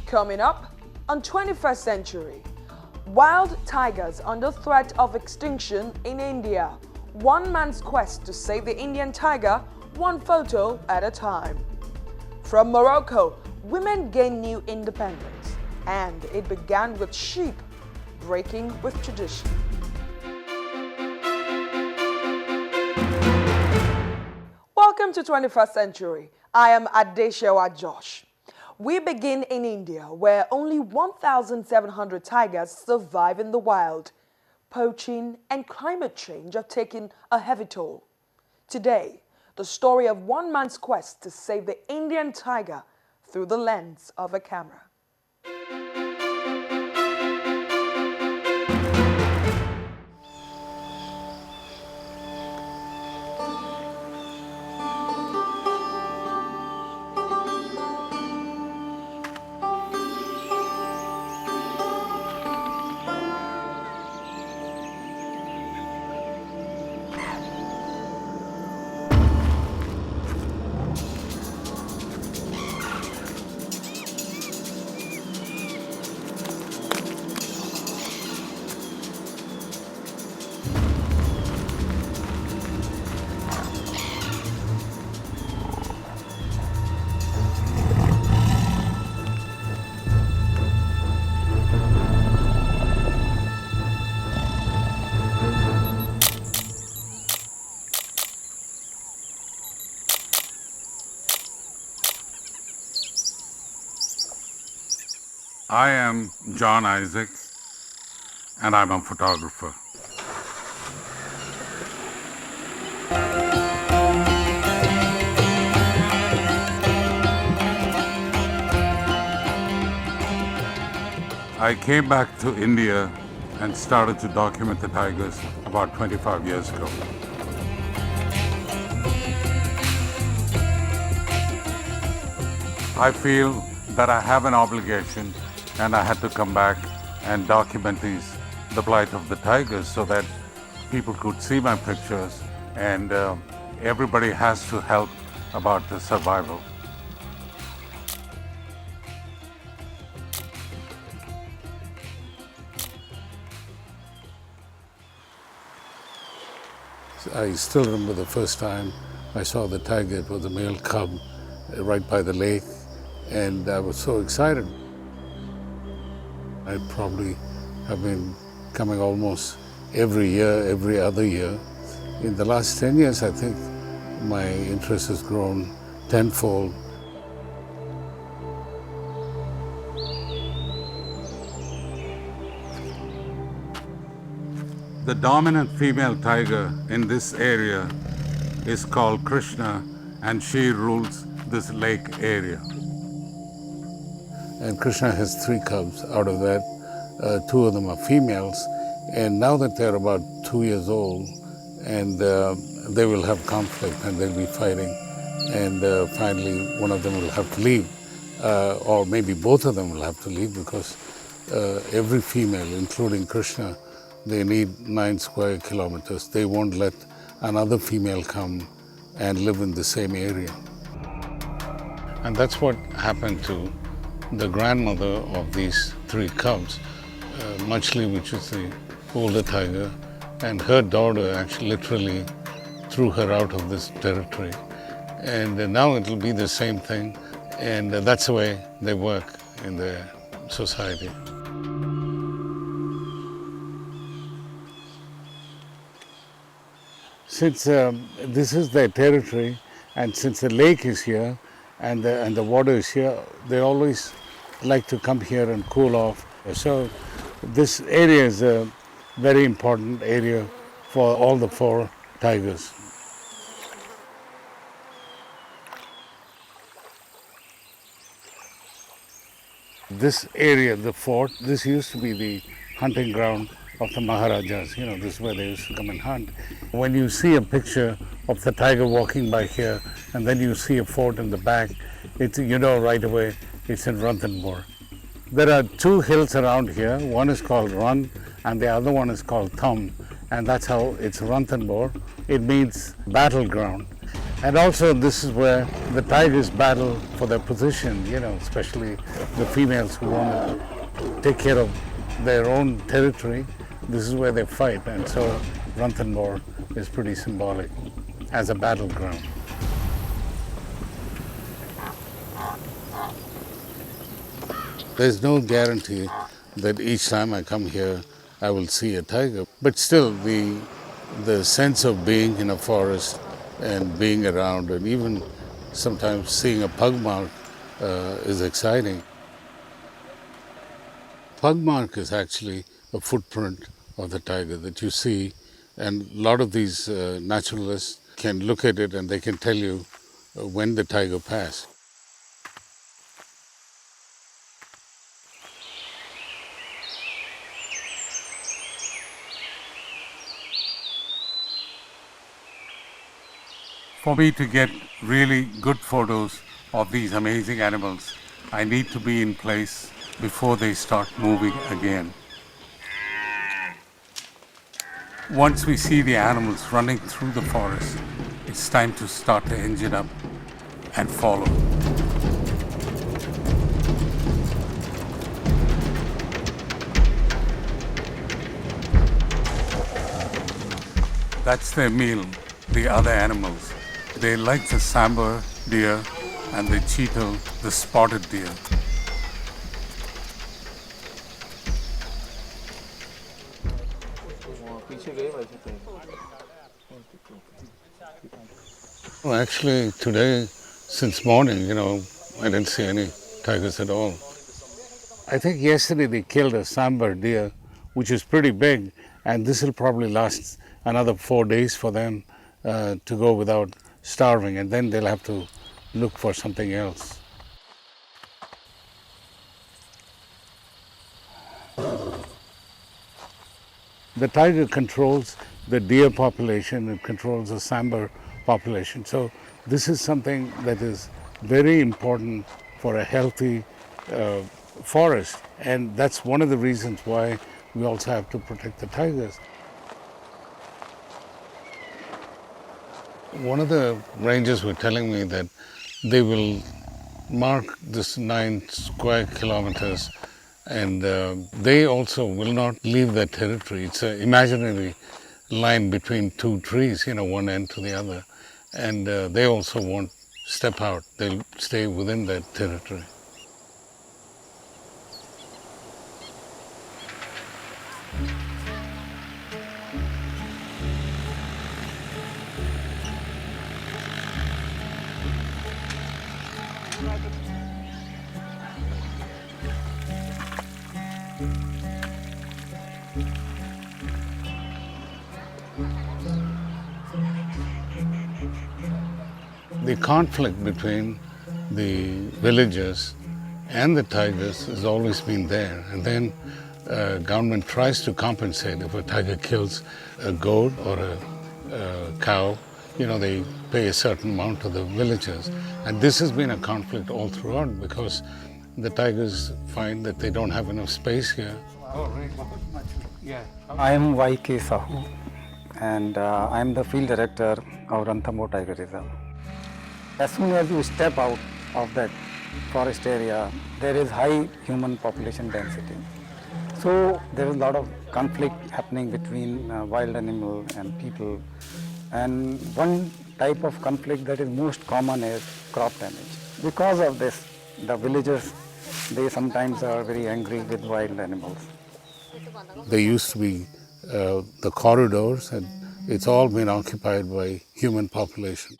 Coming up on 21st Century, wild tigers under threat of extinction in India. One man's quest to save the Indian tiger, one photo at a time. From Morocco, women gain new independence, and it began with sheep breaking with tradition. Welcome to 21st Century. I am Adeshewa Josh. We begin in India, where only 1,700 tigers survive in the wild. Poaching and climate change have taken a heavy toll. Today, the story of one man's quest to save the Indian tiger through the lens of a camera. I am John Isaac, and I'm a photographer. I came back to India and started to document the tigers about 25 years ago. I feel that I have an obligation, and I had to come back and document the plight of the tigers so that people could see my pictures, and everybody has to help about the survival. I still remember the first time I saw the tiger. It was a male cub right by the lake, and I was so excited. I probably have been coming almost every year, every other year. In the last 10 years, I think my interest has grown tenfold. The dominant female tiger in this area is called Krishna, and she rules this lake area. And Krishna has 3 cubs. Out of that, 2 of them are females. And now that they're about 2 years old, and they will have conflict and they'll be fighting. And finally, one of them will have to leave. Or maybe both of them will have to leave, because every female, including Krishna, they need 9 square kilometers. They won't let another female come and live in the same area. And that's what happened to the grandmother of these 3 cubs, Machli, which is the older tiger, and her daughter actually literally threw her out of this territory. And now it will be the same thing, and that's the way they work in their society. Since this is their territory, and since the lake is here and the water is here, they always like to come here and cool off. So this area is a very important area for all the 4 tigers. This area, the fort, this used to be the hunting ground of the Maharajas. You know, this is where they used to come and hunt. When you see a picture of the tiger walking by here, and then you see a fort in the back, it's, you know right away It's in Ranthambore. There are two hills around here. One is called Run and the other one is called Thumb. And that's how it's Ranthambore. It means battleground. And also this is where the tigers battle for their position, especially the females who want to take care of their own territory. This is where they fight. And so Ranthambore is pretty symbolic as a battleground. There's no guarantee that each time I come here I will see a tiger, but still the sense of being in a forest and being around and even sometimes seeing a pug mark is exciting. Pug mark is actually a footprint of the tiger that you see, and a lot of these naturalists can look at it and they can tell you when the tiger passed. For me to get really good photos of these amazing animals, I need to be in place before they start moving again. Once we see the animals running through the forest, it's time to start the engine up and follow. That's their meal, the other animals. They like the sambar deer and the cheetal, the spotted deer. Well, actually, today, since morning, I didn't see any tigers at all. I think yesterday they killed a sambar deer, which is pretty big, and this will probably last another 4 days for them to go without starving, and then they'll have to look for something else. The tiger controls the deer population, it controls the sambar population. So this is something that is very important for a healthy forest, and that's one of the reasons why we also have to protect the tigers. One of the rangers were telling me that they will mark this 9 square kilometers, and they also will not leave their territory. It's an imaginary line between two trees, one end to the other, and they also won't step out. They'll stay within their territory. The conflict between the villagers and the tigers has always been there, and then government tries to compensate. If a tiger kills a goat or a cow, they pay a certain amount to the villagers. And this has been a conflict all throughout because the tigers find that they don't have enough space here. I am Y.K. Sahu, and I am the field director of Ranthambore Tiger Reserve. As soon as you step out of that forest area, there is high human population density. So there is a lot of conflict happening between wild animal and people. And one type of conflict that is most common is crop damage. Because of this, the villagers, they sometimes are very angry with wild animals. There used to be the corridors, and it's all been occupied by human population.